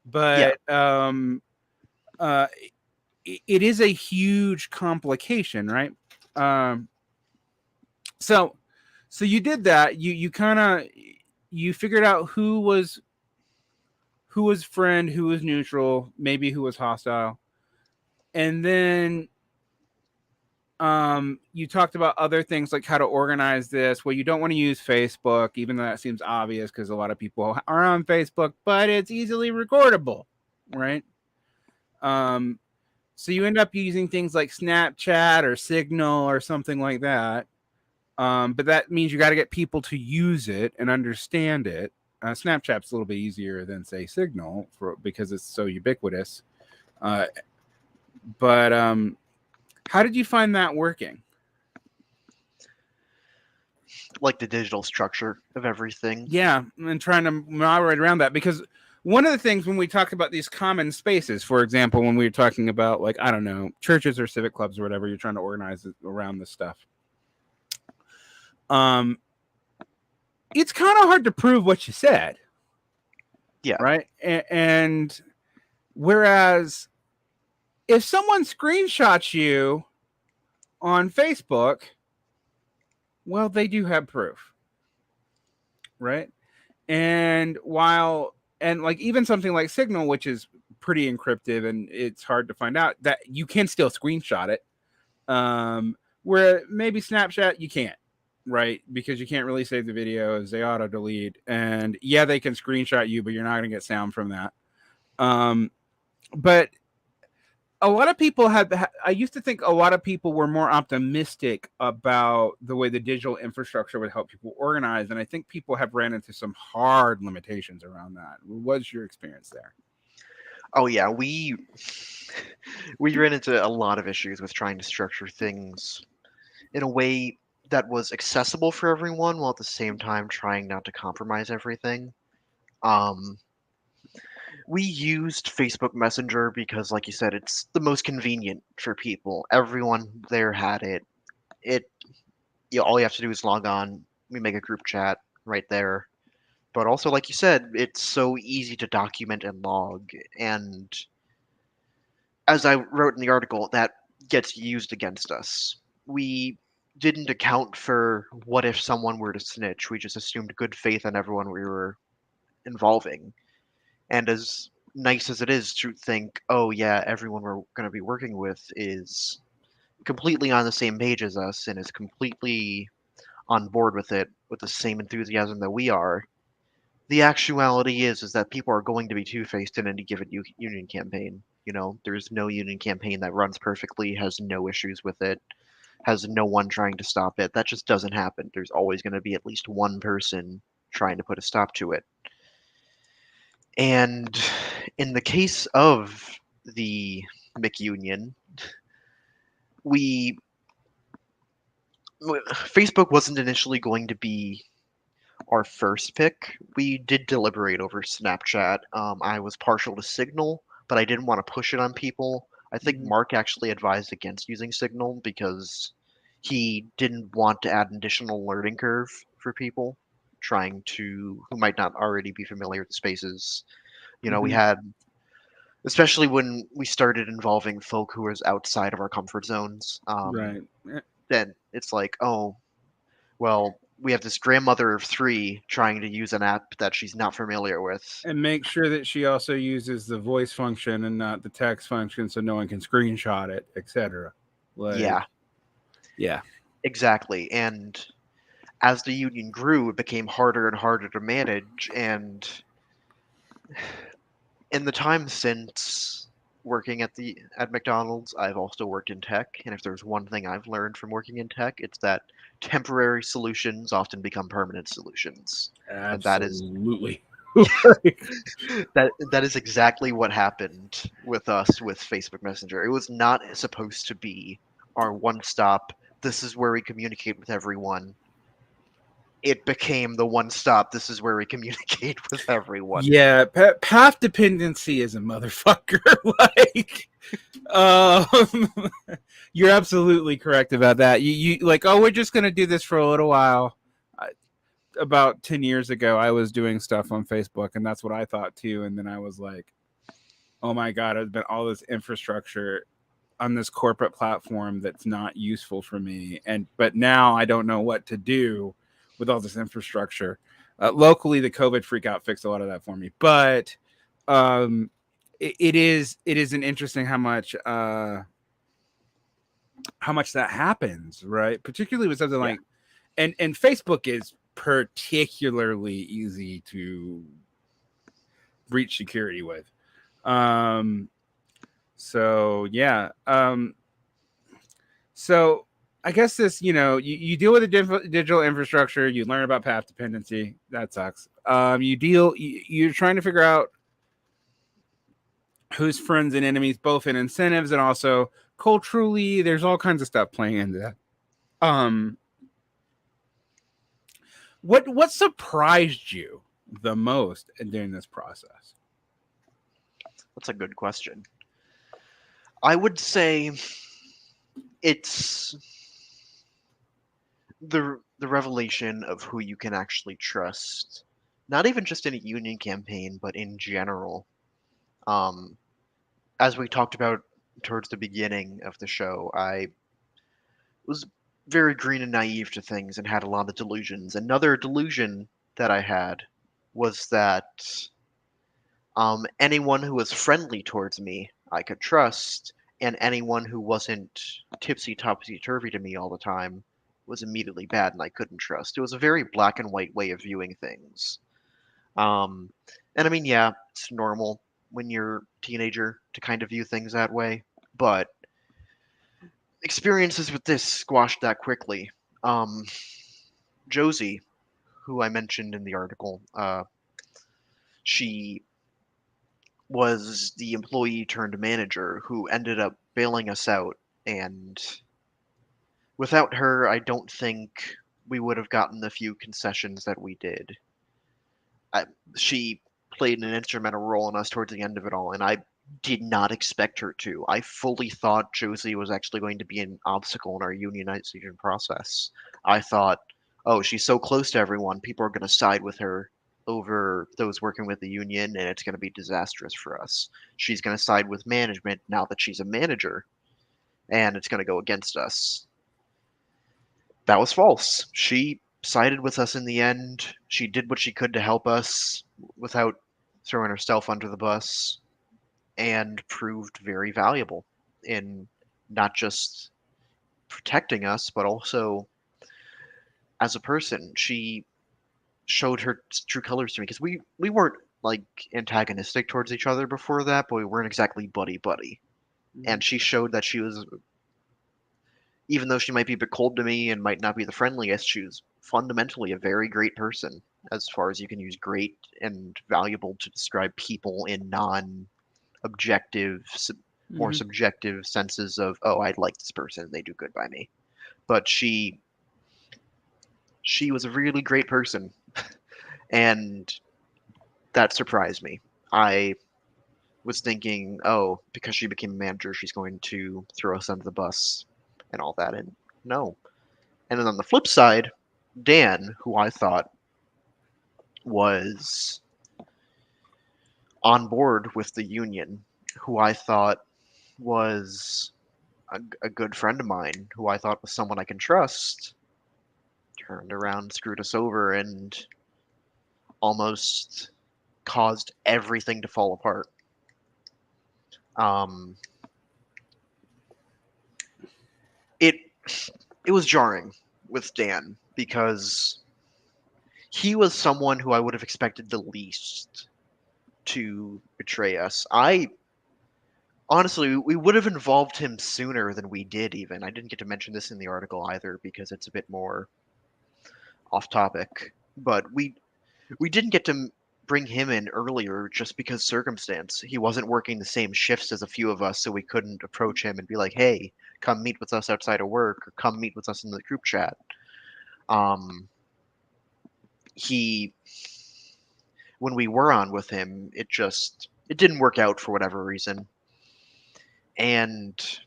A: but it is a huge complication, right? So you did that. You kind of figured out who was friend, who was neutral, maybe who was hostile, and then you talked about other things like how to organize this. Well, you don't want to use Facebook, even though that seems obvious because a lot of people are on Facebook, but it's easily recordable, right? So you end up using things like Snapchat or Signal or something like that. But that means you got to get people to use it and understand it. Snapchat's a little bit easier than, say, Signal because it's so ubiquitous. But how did you find that working?
B: Like the digital structure of everything.
A: Yeah, and trying to moderate around that, because one of the things when we talk about these common spaces, for example, when we were talking about, like, I don't know, churches or civic clubs or whatever, you're trying to organize around this stuff. It's kind of hard to prove what you said.
B: Yeah.
A: Right. And whereas if someone screenshots you on Facebook, well, they do have proof. Right. And like even something like Signal, which is pretty encrypted and it's hard to find out, that you can still screenshot it. Where maybe Snapchat, you can't. Right, because you can't really save the videos, they auto delete, and yeah, they can screenshot you, but you're not going to get sound from that. But a lot of people I used to think a lot of people were more optimistic about the way the digital infrastructure would help people organize, and I think people have ran into some hard limitations around that. What's your experience there?
B: Oh yeah, we ran into a lot of issues with trying to structure things in a way that was accessible for everyone while at the same time trying not to compromise everything. Um, we used Facebook Messenger because, like you said, it's the most convenient for people. Everyone there had it. It all you have to do is log on. We make a group chat right there. But also, like you said, it's so easy to document and log. And as I wrote in the article, that gets used against us. We didn't account for what if someone were to snitch. We just assumed good faith on everyone we were involving. And as nice as it is to think, oh yeah, everyone we're going to be working with is completely on the same page as us and is completely on board with it with the same enthusiasm that we are, the actuality is that people are going to be two-faced in any given union campaign. You know, there's no union campaign that runs perfectly, has no issues with it, has no one trying to stop it. That just doesn't happen. There's always going to be at least one person trying to put a stop to it. And in the case of the McUnion, we Facebook wasn't initially going to be our first pick. We did deliberate over Snapchat. I was partial to Signal, but I didn't want to push it on people. I think
A: Mhm.
B: Mark actually advised against using Signal because he didn't want to add an additional learning curve for people trying to who might not already be familiar with the spaces. You know, we
A: Mhm.
B: had especially when we started involving folk who was outside of our comfort zones.
A: Right.
B: Then it's like, oh, well, we have this grandmother of three trying to use an app that she's not familiar with.
A: And make sure that she also uses the voice function and not the text function so no one can screenshot it, etc. Like,
B: Yeah,
A: yeah.
B: exactly. And as the union grew, it became harder and harder to manage. And in the time since working at McDonald's, I've also worked in tech. And if there's one thing I've learned from working in tech, it's that temporary solutions often become permanent solutions. And
A: Absolutely.
B: that is exactly what happened with us with Facebook Messenger. It was not supposed to be our one stop. This is where we communicate with everyone. It became the one stop. This is where we communicate with everyone.
A: Yeah, path dependency is a motherfucker. like, um, you're absolutely correct about that. You like, oh, we're just gonna do this for a little while. About 10 years ago, I was doing stuff on Facebook, and that's what I thought too. And then I was like, oh my god, there's been all this infrastructure on this corporate platform that's not useful for me, and but now I don't know what to do with all this infrastructure. Locally, the COVID freak out fixed a lot of that for me, but um, it is an interesting how much that happens, right? Particularly with something
B: Yeah.
A: like and Facebook is particularly easy to breach security with. Um, so yeah. So I guess this, you deal with the digital infrastructure, you learn about path dependency. That sucks. You're trying to figure out who's friends and enemies, both in incentives and also culturally. There's all kinds of stuff playing into that. Um, what surprised you the most during this process?
B: That's a good question. I would say it's the revelation of who you can actually trust. Not even just in a union campaign, but in general. Um, as we talked about towards the beginning of the show, I was very green and naive to things and had a lot of delusions. Another delusion that I had was that anyone who was friendly towards me, I could trust, and anyone who wasn't tipsy topsy turvy to me all the time was immediately bad and I couldn't trust. It was a very black and white way of viewing things. Um, and I mean, yeah, it's normal when you're a teenager to kind of view things that way, but experiences with this squashed that quickly. Um, Josie, who I mentioned in the article, she was the employee turned manager who ended up bailing us out. And without her, I don't think we would have gotten the few concessions that we did. I, she played an instrumental role in us towards the end of it all, and I did not expect her to. I fully thought Josie was actually going to be an obstacle in our unionization process. I thought, oh, she's so close to everyone, people are going to side with her over those working with the union, and it's going to be disastrous for us. She's going to side with management now that she's a manager, and it's going to go against us. That was false. She sided with us in the end. She did what she could to help us without throwing herself under the bus, and proved very valuable in not just protecting us, but also as a person. She showed her true colors to me because we weren't like antagonistic towards each other before that, but we weren't exactly buddy buddy. And she showed that she was, even though she might be a bit cold to me and might not be the friendliest, she was fundamentally a very great person, as far as you can use great and valuable to describe people in non objective, more
A: Mm-hmm.
B: subjective senses of, oh, I like this person, they do good by me. But she was a really great person, and that surprised me. I was thinking, oh, because she became a manager, she's going to throw us under the bus and all that, and no. And then on the flip side, Dan, who I thought was on board with the union, who I thought was a good friend of mine, who I thought was someone I can trust, turned around, screwed us over, and almost caused everything to fall apart. Um, it it was jarring with Dan because he was someone who I would have expected the least to betray us. I honestly, we would have involved him sooner than we did. Even I didn't get to mention this in the article either because it's a bit more off topic. But we didn't get to bring him in earlier just because circumstance. He wasn't working the same shifts as a few of us, so we couldn't approach him and be like, "Hey, come meet with us outside of work, or come meet with us in the group chat." Um, he, when we were on with him, it didn't work out for whatever reason, and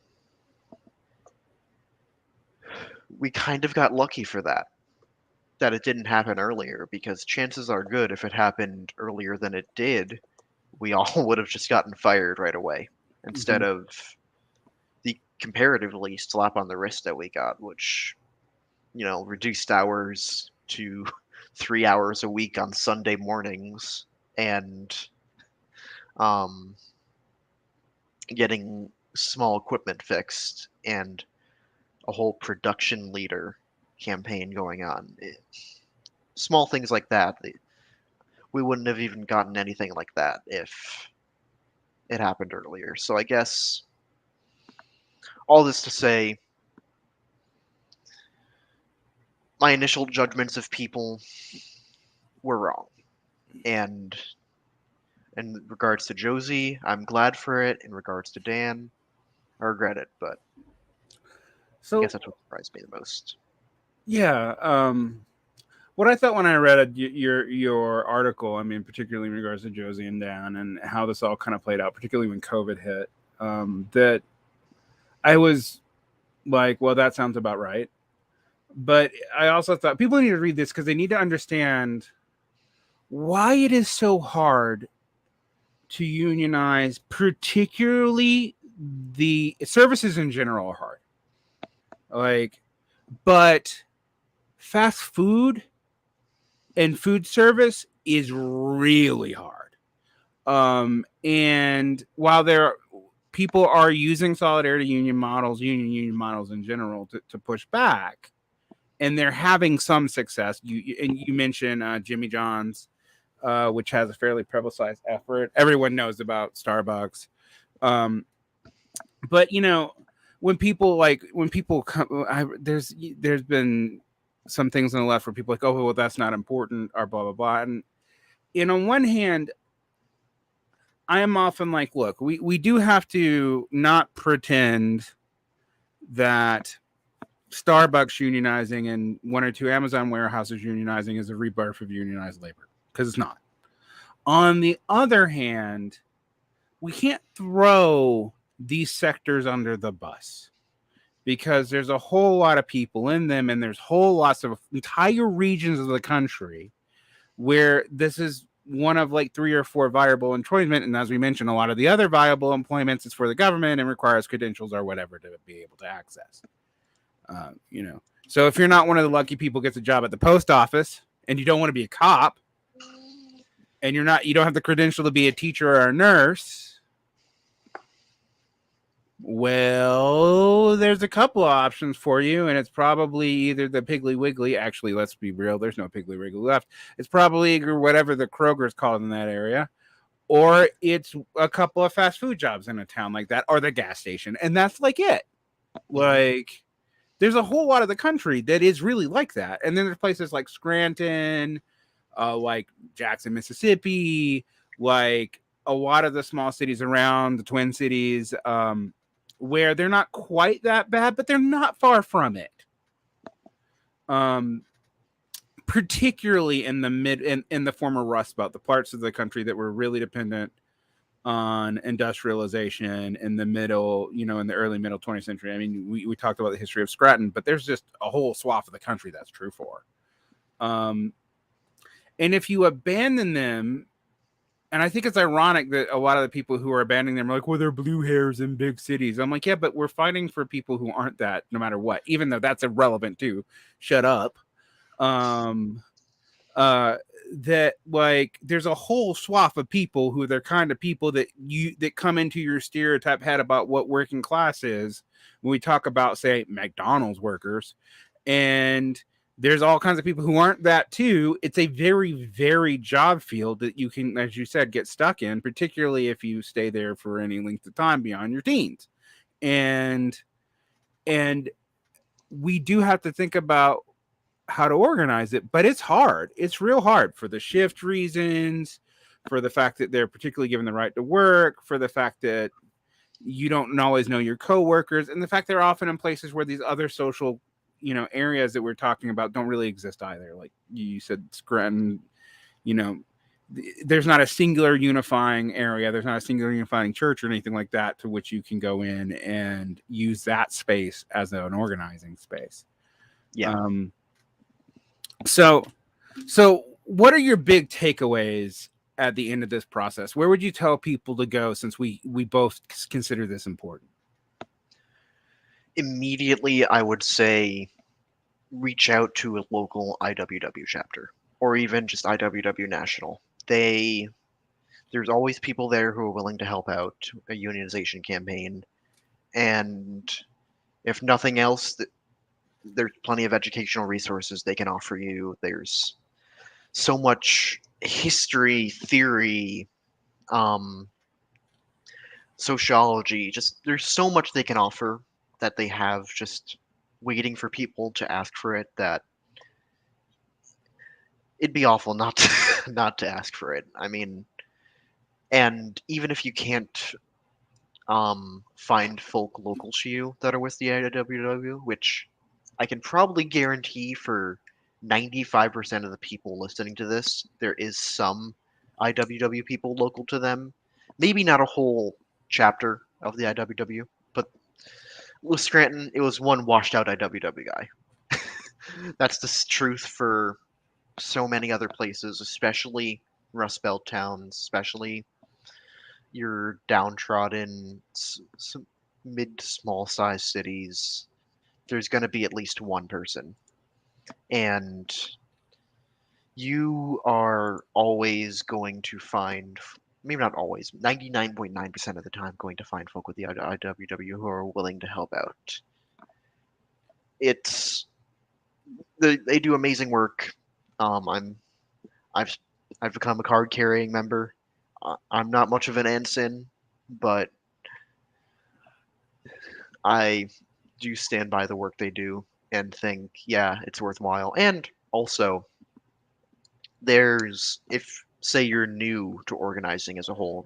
B: we kind of got lucky for that. That it didn't happen earlier, because chances are good if it happened earlier than it did, we all would have just gotten fired right away instead
A: Mm-hmm.
B: of the comparatively slap on the wrist that we got, which, reduced hours to 3 hours a week on Sunday mornings, and um, getting small equipment fixed, and a whole production leader campaign going on. Small things like that. We wouldn't have even gotten anything like that if it happened earlier. So I guess all this to say, my initial judgments of people were wrong. And in regards to Josie, I'm glad for it. In regards to Dan, I regret it. But I guess
A: So
B: that's what surprised me the most.
A: yeah, what I thought when I read your article, I mean, particularly in regards to Josie and Dan and how this all kind of played out, particularly when COVID hit, that I was like, well, that sounds about right. But I also thought people need to read this because they need to understand why it is so hard to unionize, particularly the services in general are hard. Like, but fast food and food service is really hard. And while there people are using solidarity union models in general to push back, and they're having some success. You mentioned Jimmy John's, which has a fairly publicized effort. Everyone knows about Starbucks, um, but when people come, there's been some things on the left where people are like, oh, well, that's not important, or blah blah blah. And on one hand, I am often like, look, we do have to not pretend that Starbucks unionizing and one or two Amazon warehouses unionizing is a rebirth of unionized labor, because it's not. On the other hand, we can't throw these sectors under the bus, because there's a whole lot of people in them, and there's whole lots of entire regions of the country where this is one of like 3 or 4 viable employment. And as we mentioned, a lot of the other viable employments is for the government and requires credentials or whatever to be able to access. So if you're not one of the lucky people who gets a job at the post office and you don't want to be a cop, and you don't have the credential to be a teacher or a nurse, well, there's a couple of options for you, and it's probably either the Piggly Wiggly. Actually, let's be real, there's no Piggly Wiggly left. It's probably whatever the Kroger's called in that area, or it's a couple of fast food jobs in a town like that, or the gas station, and that's like it. Like, there's a whole lot of the country that is really like that, and then there's places like Scranton, like Jackson, Mississippi, like a lot of the small cities around the Twin Cities, where they're not quite that bad, but they're not far from it. Particularly in the in the former Rust Belt, the parts of the country that were really dependent on industrialization in the middle, in the early middle 20th century. I mean, we talked about the history of Scranton, but there's just a whole swath of the country that's true for. And if you abandon them, and I think it's ironic that a lot of the people who are abandoning them are like, well, they're blue hairs in big cities. I'm like, yeah, but we're fighting for people who aren't that, no matter what, even though that's irrelevant too. Shut up. That like there's a whole swath of people who they're kind of people that come into your stereotype head about what working class is when we talk about, say, McDonald's workers. And there's all kinds of people who aren't that too. It's a very, very job field that you can, as you said, get stuck in, particularly if you stay there for any length of time beyond your teens. And we do have to think about how to organize it, but it's hard. It's real hard for the shift reasons, for the fact that they're particularly given the right to work, for the fact that you don't always know your coworkers, and the fact they're often in places where these other social areas that we're talking about don't really exist either. Like you said, Scranton, there's not a singular unifying area. There's not a singular unifying church or anything like that to which you can go in and use that space as an organizing space.
B: Yeah.
A: So what are your big takeaways at the end of this process? Where would you tell people to go, since we both consider this important?
B: Immediately, I would say reach out to a local IWW chapter, or even just IWW National. There's always people there who are willing to help out a unionization campaign, and if nothing else, there's plenty of educational resources they can offer you. There's so much history, theory, sociology, there's so much they can offer that they have just waiting for people to ask for it, that it'd be awful not to, not to ask for it. I mean, and even if you can't find folk local to you that are with the IWW, which I can probably guarantee for 95% of the people listening to this, there is some IWW people local to them. Maybe not a whole chapter of the IWW, but with Scranton, it was one washed out IWW guy. That's the truth for so many other places, especially Rust Belt towns, especially your downtrodden, mid to small size cities. There's going to be at least one person. And you are always going to find, maybe not always, 99.9% of the time going to find folk with the IWW who are willing to help out. They do amazing work. I've become a card carrying member. I'm not much of an ensign, but I do stand by the work they do and think, yeah, it's worthwhile. And also, if say you're new to organizing as a whole,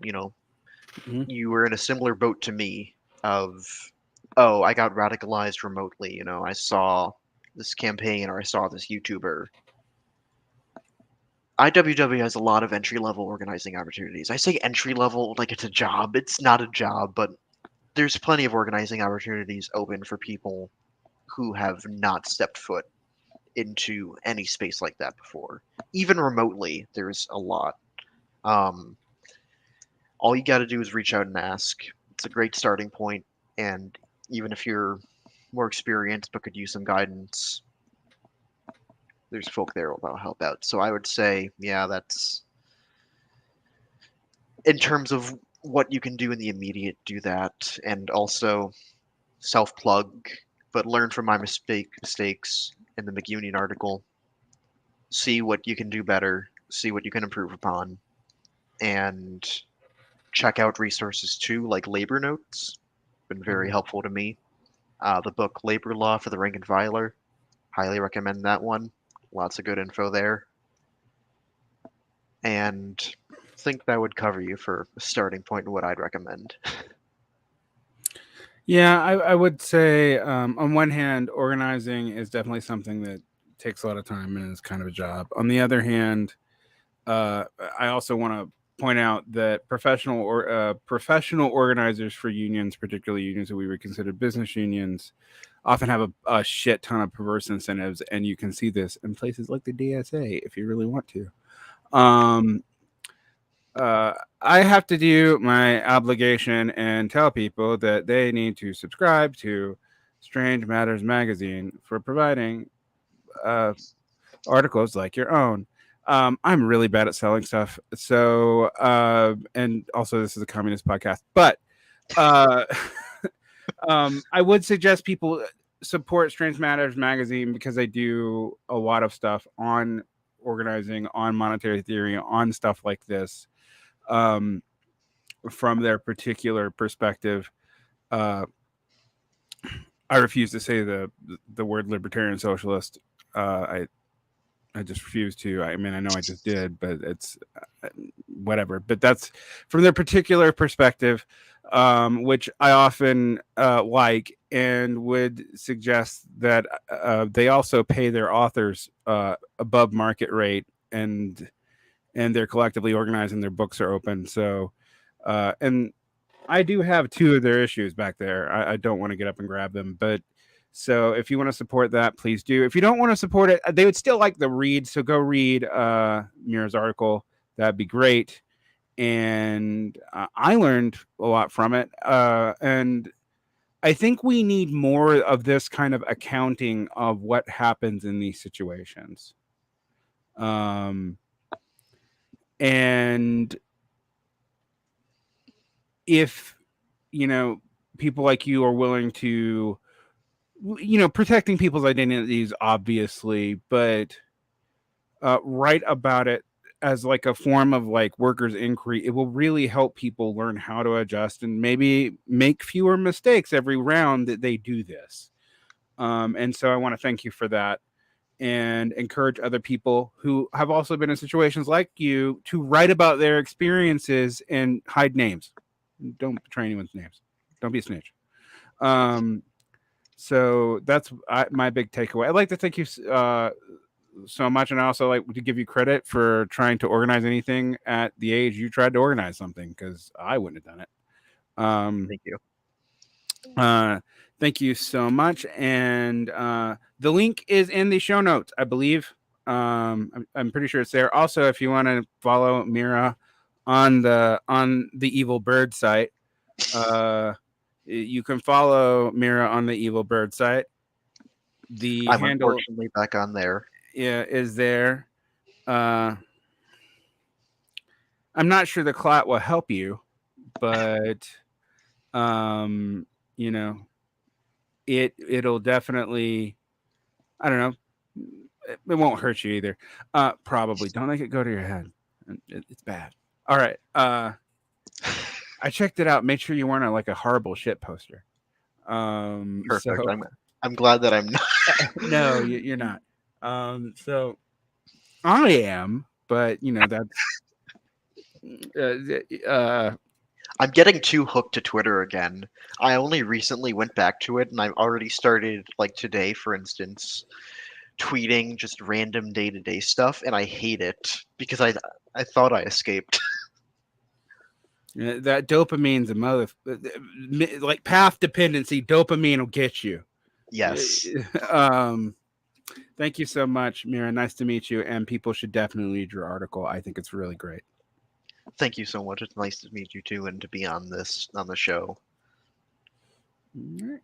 A: Mhm.
B: you were in a similar boat to me of, oh, I got radicalized remotely. I saw this campaign or I saw this YouTuber. IWW has a lot of entry level organizing opportunities. I say entry level like it's a job. It's not a job, but there's plenty of organizing opportunities open for people who have not stepped foot into any space like that before. Even remotely, there's a lot. Um, all you got to do is reach out and ask. It's a great starting point, and even if you're more experienced but could use some guidance, there's folk there that'll help out. So I would say, yeah, that's in terms of what you can do in the immediate, do that, and also self plug, but learn from my mistakes in the McUnion article. See what you can do better, see what you can improve upon, and check out resources too, like labor notes. Been very
A: Mhm.
B: helpful to me. The book Labor Law for the Rank and Filer, highly recommend that one. Lots of good info there. And I think that would cover you for a starting point in what I'd recommend.
A: Yeah, I would say on one hand, organizing is definitely something that takes a lot of time and is kind of a job. On the other hand, uh, I also want to point out that professional organizers for unions, particularly unions that we would consider business unions, often have a shit ton of perverse incentives, and you can see this in places like the DSA if you really want to. Um, uh, I have to do my obligation and tell people that they need to subscribe to Strange Matters magazine for providing uh, articles like your own. I'm really bad at selling stuff, so and also this is a communist podcast, but uh, I would suggest people support Strange Matters magazine because they do a lot of stuff on organizing, on monetary theory, on stuff like this. Um, from their particular perspective. Uh, I refuse to say the word libertarian socialist. I just refuse to. I mean, I know I just did, but it's whatever. But that's from their particular perspective, which I often like and would suggest that they also pay their authors above market rate, and they're collectively organized and their books are open. So, and I do have two of their issues back there. I don't want to get up and grab them, but so if you want to support that, please do. If you don't want to support it, they would still like the read. So go read Mira's article. That'd be great. And I learned a lot from it. And I think we need more of this kind of accounting of what happens in these situations. Um, and if people like you are willing to protecting people's identities obviously, but write about it as like a form of like workers inquiry, it will really help people learn how to adjust and maybe make fewer mistakes every round that they do this. And so I want to thank you for that and encourage other people who have also been in situations like you to write about their experiences and hide names. Don't betray anyone's names. Don't be a snitch. Um, so that's my big takeaway. I'd like to thank you so much, and I also like to give you credit for trying to organize anything at the age you tried to organize something, because I wouldn't have done it. Um,
B: Thank you.
A: uh, thank you so much, and the link is in the show notes, I believe. I'm pretty sure it's there. Also, if you want to follow Mira on the Evil Bird site, uh, you can follow Mira on the Evil Bird site. The
B: I'm
A: handle,
B: unfortunately back on there.
A: yeah, is there. Uh, I'm not sure the clot will help you, but um, you know, it'll definitely. I don't know. It won't hurt you either. Probably. Don't let it go to your head. It's bad. All right. I checked it out. Made sure you weren't like a horrible shit poster.
B: Perfect.
A: So
B: I'm glad that I'm not.
A: no, you're not. So I am, but that's uh, uh
B: I'm getting too hooked to Twitter again. I only recently went back to it, and I've already started, like today, for instance, tweeting just random day-to-day stuff, and I hate it because I thought I escaped.
A: That dopamine's a mother, like path dependency. Dopamine will get you.
B: Yes.
A: um, thank you so much, Mira. Nice to meet you. And people should definitely read your article. I think it's really great.
B: Thank you so much. It's nice to meet you too, and to be on the show.
A: All right.